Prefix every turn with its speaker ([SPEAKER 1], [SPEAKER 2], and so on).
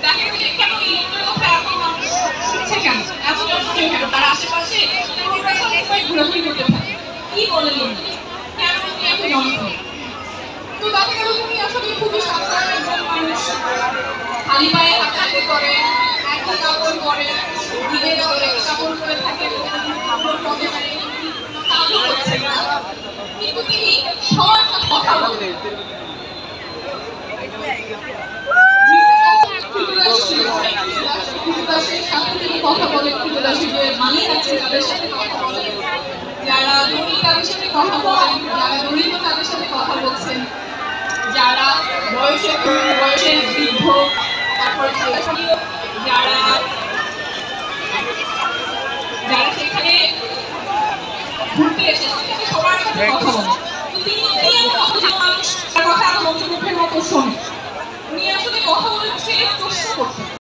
[SPEAKER 1] দেখা গেছে কেন এই লোকটার কথা এত মানুষ শুনছে কেন, এত জনপ্রিয় কেন, তার আশেপাশে সবাই ঘোরাঘুরি করতে থাকে, কি বলে লোকটি, কেন উনি এত জনপ্রিয়? তো দেখা গেল উনি আসলে খুবই সাধারণ একজন মানুষ, খালি পায়ে হাঁটাহাঁটি করে, একই কাপড় পরে, দিনের কাপড় পরে থাকে, কাজও করছে না, কিন্তু তিনি সবার সাথে কথা বলেন। কথা বলেন, ক্রীতদাসের মালিক আছে তাদের সাথে কথা বলেন, যারা ধনী তাদের সাথে কথা বলেন, যারা দরিদ্র তাদের সাথে কথা বলছেন, যারা বয়সের বৃদ্ধ, তারপর যারা যারা সেখানে ঘুরতে এসেছে সবার সাথে কথা বলেন। তিনি মানুষ কথা মুখের মতো শোনে, উনি আসলে কথা বলে প্রশ্ন করতেন।